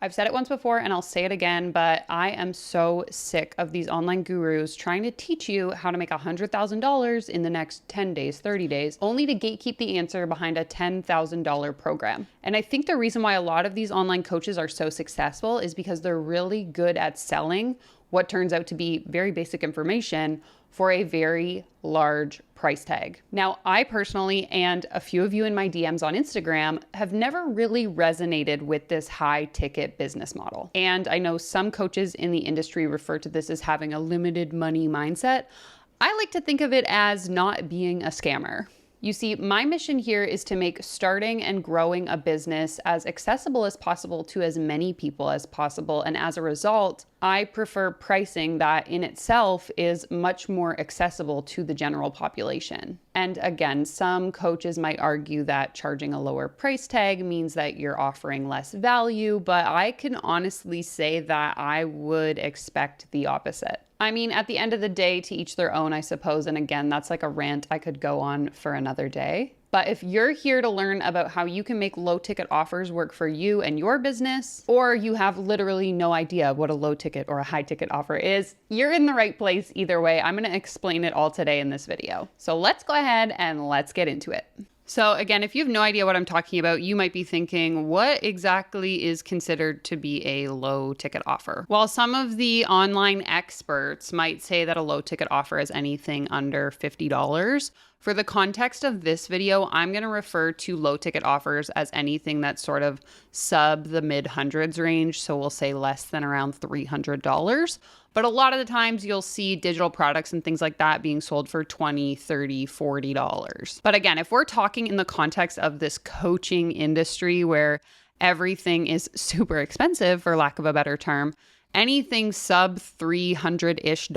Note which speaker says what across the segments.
Speaker 1: I've said it once before and I'll say it again, but I am so sick of these online gurus trying to teach you how to make $100,000 in the next 10 days, 30 days, only to gatekeep the answer behind a $10,000 program. And I think the reason why a lot of these online coaches are so successful is because they're really good at selling what turns out to be very basic information for a very large price tag. Now, I personally, and a few of you in my DMs on Instagram, have never really resonated with this high ticket business model. And I know some coaches in the industry refer to this as having a limited money mindset. I like to think of it as not being a scammer. You see, my mission here is to make starting and growing a business as accessible as possible to as many people as possible. And as a result, I prefer pricing that in itself is much more accessible to the general population. And again, some coaches might argue that charging a lower price tag means that you're offering less value, but I can honestly say that I would expect the opposite. I mean, at the end of the day, to each their own, I suppose. And again, that's like a rant I could go on for another day. But if you're here to learn about how you can make low ticket offers work for you and your business, or you have literally no idea what a low ticket or a high ticket offer is, you're in the right place either way. I'm going to explain it all today in this video. So let's go ahead and let's get into it. So again, if you have no idea what I'm talking about, you might be thinking, what exactly is considered to be a low ticket offer? Well, some of the online experts might say that a low ticket offer is anything under $50. For the context of this video, I'm going to refer to low ticket offers as anything that's sort of sub the mid hundreds range. So we'll say less than around $300. But a lot of the times you'll see digital products and things like that being sold for $20, $30, $40. But again, if we're talking in the context of this coaching industry where everything is super expensive, for lack of a better term, anything sub $300-ish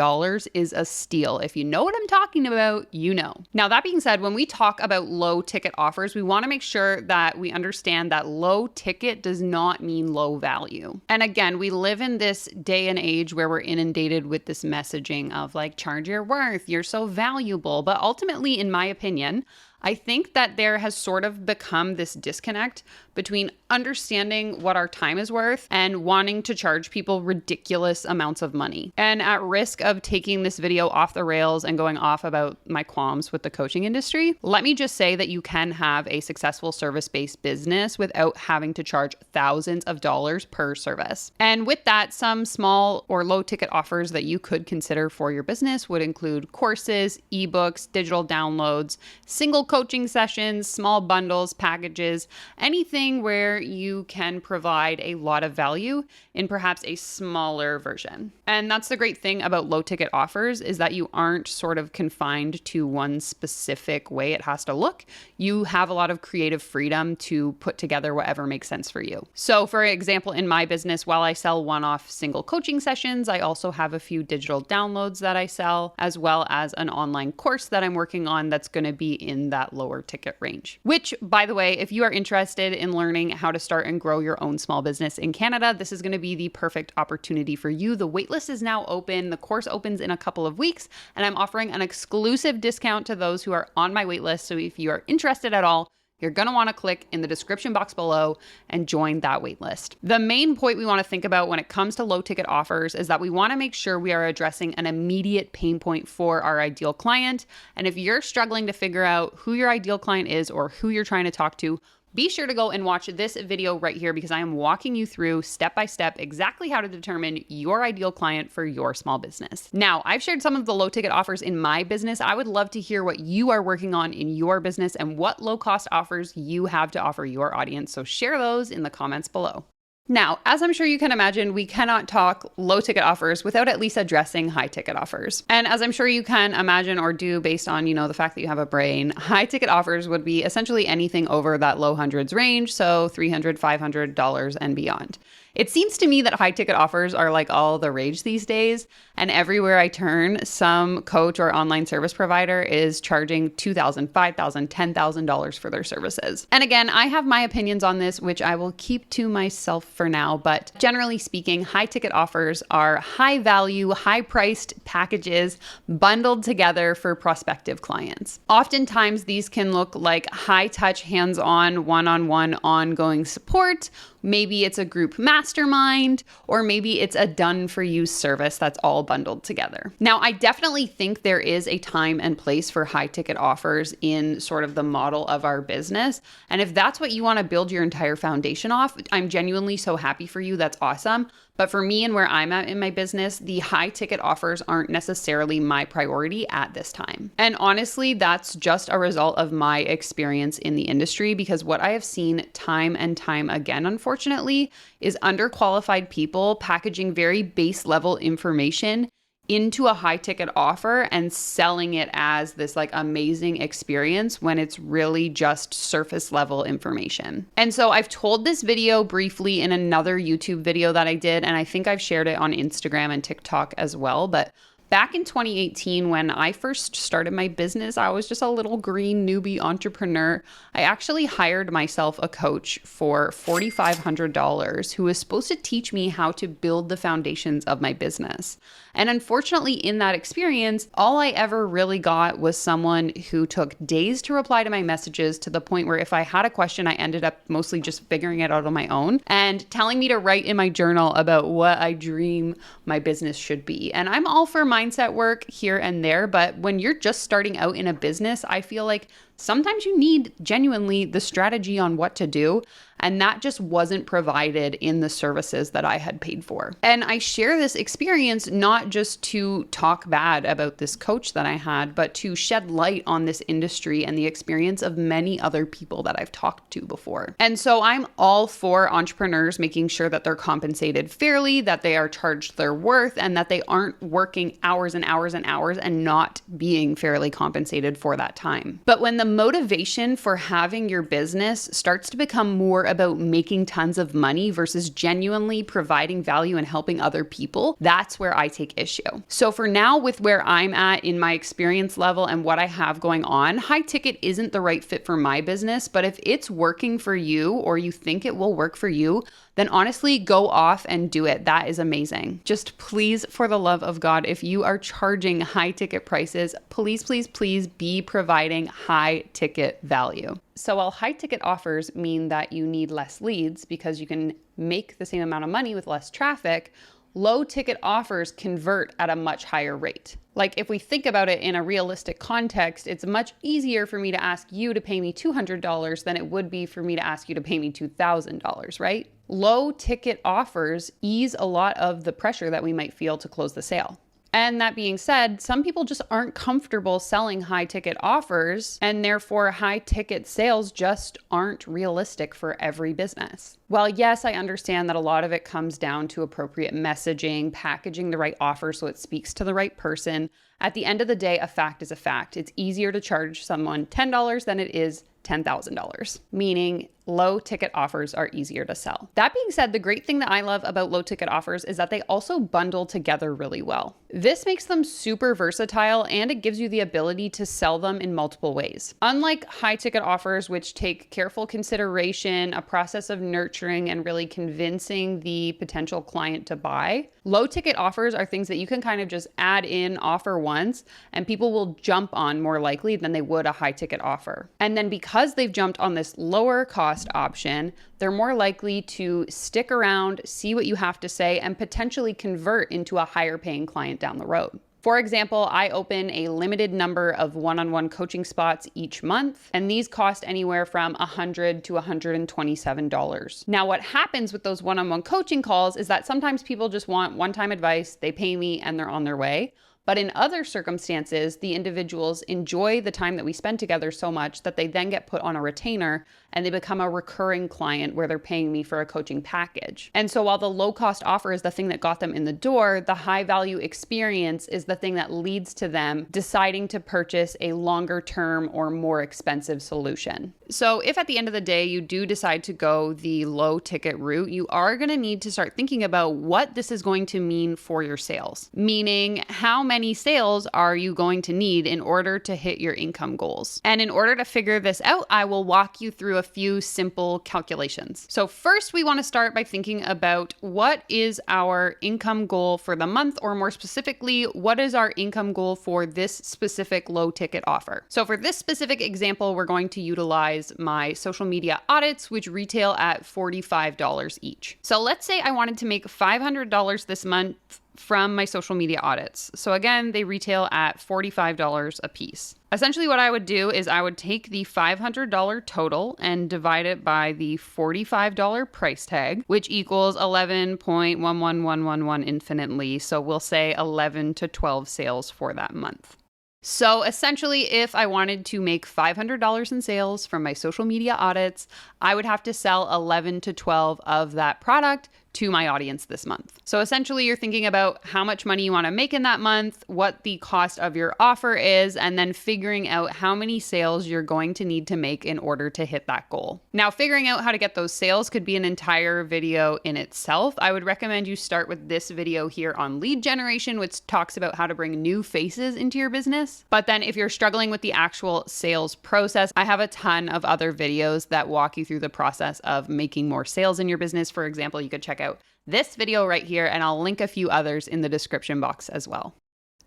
Speaker 1: is a steal. If you know what I'm talking about, you know. Now, that being said, when we talk about low ticket offers, we want to make sure that we understand that low ticket does not mean low value. And again, we live in this day and age where we're inundated with this messaging of like, charge your worth, you're so valuable. But ultimately, in my opinion, I think that there has sort of become this disconnect between understanding what our time is worth and wanting to charge people ridiculous amounts of money. And at risk of taking this video off the rails and going off about my qualms with the coaching industry, let me just say that you can have a successful service-based business without having to charge thousands of dollars per service. And with that, some small or low ticket offers that you could consider for your business would include courses, ebooks, digital downloads, single coaching sessions, small bundles, packages, anything where you can provide a lot of value in perhaps a smaller version. And that's the great thing about low ticket offers is that you aren't sort of confined to one specific way it has to look. You have a lot of creative freedom to put together whatever makes sense for you. So for example, in my business, while I sell one-off single coaching sessions, I also have a few digital downloads that I sell, as well as an online course that I'm working on that's going to be in that lower ticket range. Which, by the way, if you are interested in learning how to start and grow your own small business in Canada, this is going to be the perfect opportunity for you. The waitlist is now open. The course opens in a couple of weeks, and I'm offering an exclusive discount to those who are on my waitlist. So if you are interested at all, you're going to want to click in the description box below and join that waitlist. The main point we want to think about when it comes to low ticket offers is that we want to make sure we are addressing an immediate pain point for our ideal client. And if you're struggling to figure out who your ideal client is or who you're trying to talk to, be sure to go and watch this video right here because I am walking you through step by step exactly how to determine your ideal client for your small business. Now, I've shared some of the low ticket offers in my business. I would love to hear what you are working on in your business and what low cost offers you have to offer your audience. So share those in the comments below. Now, as I'm sure you can imagine, we cannot talk low ticket offers without at least addressing high ticket offers. And as I'm sure you can imagine or do based on, the fact that you have a brain, high ticket offers would be essentially anything over that low hundreds range. So $300, $500 and beyond. It seems to me that high ticket offers are like all the rage these days. And everywhere I turn, some coach or online service provider is charging $2,000, $5,000, $10,000 for their services. And again, I have my opinions on this, which I will keep to myself for now. But generally speaking, high ticket offers are high value, high priced packages bundled together for prospective clients. Oftentimes, these can look like high touch, hands-on, one-on-one ongoing support Maybe it's a group mastermind, or maybe it's a done for you service that's all bundled together. Now, I definitely think there is a time and place for high ticket offers in sort of the model of our business. And if that's what you want to build your entire foundation off, I'm genuinely so happy for you. That's awesome. But for me and where I'm at in my business, the high ticket offers aren't necessarily my priority at this time. And honestly, that's just a result of my experience in the industry, because what I have seen time and time again, unfortunately, is underqualified people packaging very base level information into a high ticket offer and selling it as this like amazing experience when it's really just surface level information. And so I've told this video briefly in another YouTube video that I did, and I think I've shared it on Instagram and TikTok as well, but back in 2018, when I first started my business, I was just a little green newbie entrepreneur. I actually hired myself a coach for $4,500 who was supposed to teach me how to build the foundations of my business. And unfortunately, in that experience, all I ever really got was someone who took days to reply to my messages, to the point where if I had a question, I ended up mostly just figuring it out on my own and telling me to write in my journal about what I dream my business should be. And I'm all for mindset work here and there, but when you're just starting out in a business, I feel like sometimes you need genuinely the strategy on what to do. And that just wasn't provided in the services that I had paid for. And I share this experience not just to talk bad about this coach that I had, but to shed light on this industry and the experience of many other people that I've talked to before. And so I'm all for entrepreneurs making sure that they're compensated fairly, that they are charged their worth, and that they aren't working hours and hours and hours and not being fairly compensated for that time. But when the motivation for having your business starts to become more about making tons of money versus genuinely providing value and helping other people, that's where I take issue. So for now, with where I'm at in my experience level and what I have going on, high ticket isn't the right fit for my business. But if it's working for you, or you think it will work for you, then honestly, go off and do it. That is amazing. Just please, for the love of God, if you are charging high ticket prices, please, please, please be providing high ticket value. So while high ticket offers mean that you need less leads because you can make the same amount of money with less traffic, low ticket offers convert at a much higher rate. Like if we think about it in a realistic context, it's much easier for me to ask you to pay me $200 than it would be for me to ask you to pay me $2,000, right? Low ticket offers ease a lot of the pressure that we might feel to close the sale. And that being said, some people just aren't comfortable selling high ticket offers, and therefore high ticket sales just aren't realistic for every business. While yes, I understand that a lot of it comes down to appropriate messaging, packaging the right offer so it speaks to the right person, at the end of the day, a fact is a fact. It's easier to charge someone $10 than it is $10,000, meaning low ticket offers are easier to sell. That being said, the great thing that I love about low ticket offers is that they also bundle together really well. This makes them super versatile, and it gives you the ability to sell them in multiple ways. Unlike high ticket offers, which take careful consideration, a process of nurturing and really convincing the potential client to buy, low ticket offers are things that you can kind of just add in, offer once, and people will jump on more likely than they would a high ticket offer. And then because they've jumped on this lower cost option, they're more likely to stick around, see what you have to say, and potentially convert into a higher paying client down the road. For example, I open a limited number of one-on-one coaching spots each month, and these cost anywhere from $100 to $127. Now, what happens with those one-on-one coaching calls is that sometimes people just want one-time advice, they pay me, and they're on their way. But in other circumstances, the individuals enjoy the time that we spend together so much that they then get put on a retainer and they become a recurring client where they're paying me for a coaching package. And so while the low cost offer is the thing that got them in the door, the high value experience is the thing that leads to them deciding to purchase a longer term or more expensive solution. So if at the end of the day you do decide to go the low ticket route, you are going to need to start thinking about what this is going to mean for your sales. Meaning, how many many sales are you going to need in order to hit your income goals? And in order to figure this out, I will walk you through a few simple calculations. So first, we want to start by thinking about what is our income goal for the month, or more specifically, what is our income goal for this specific low ticket offer? So for this specific example, we're going to utilize my social media audits, which retail at $45 each. So let's say I wanted to make $500 this month from my social media audits. So again, they retail at $45 a piece. Essentially what I would do is I would take the $500 total and divide it by the $45 price tag, which equals 11.11111 infinitely. So we'll say 11 to 12 sales for that month. So essentially, if I wanted to make $500 in sales from my social media audits, I would have to sell 11 to 12 of that product to my audience this month. So essentially, you're thinking about how much money you want to make in that month, what the cost of your offer is, and then figuring out how many sales you're going to need to make in order to hit that goal. Now, figuring out how to get those sales could be an entire video in itself. I would recommend you start with this video here on lead generation, which talks about how to bring new faces into your business. But then if you're struggling with the actual sales process, I have a ton of other videos that walk you through the process of making more sales in your business. For example, you could check out this video right here, and I'll link a few others in the description box as well.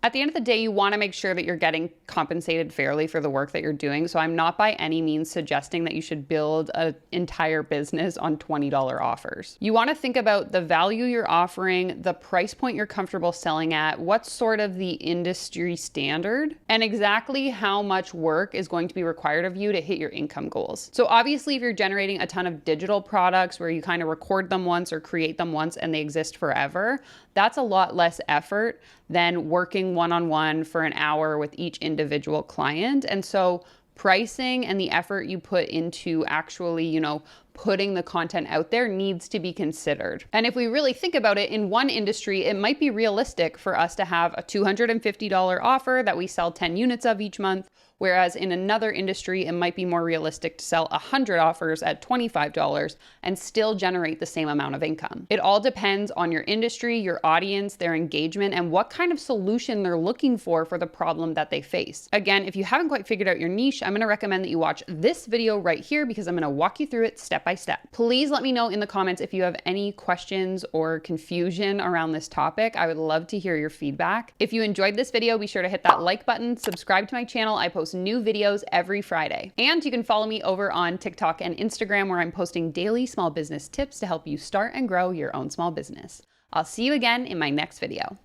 Speaker 1: At the end of the day, you want to make sure that you're getting compensated fairly for the work that you're doing. So I'm not by any means suggesting that you should build an entire business on $20 offers. You want to think about the value you're offering, the price point you're comfortable selling at, what's sort of the industry standard, and exactly how much work is going to be required of you to hit your income goals. So obviously, if you're generating a ton of digital products where you kind of record them once or create them once and they exist forever, that's a lot less effort than working one-on-one for an hour with each individual client. And so pricing and the effort you put into actually, putting the content out there needs to be considered. And if we really think about it, in one industry, it might be realistic for us to have a $250 offer that we sell 10 units of each month. Whereas in another industry, it might be more realistic to sell 100 offers at $25 and still generate the same amount of income. It all depends on your industry, your audience, their engagement, and what kind of solution they're looking for the problem that they face. Again, if you haven't quite figured out your niche, I'm gonna recommend that you watch this video right here because I'm gonna walk you through it step by step. Please let me know in the comments if you have any questions or confusion around this topic. I would love to hear your feedback. If you enjoyed this video, be sure to hit that like button, subscribe to my channel. I post new videos every Friday. And you can follow me over on TikTok and Instagram, where I'm posting daily small business tips to help you start and grow your own small business. I'll see you again in my next video.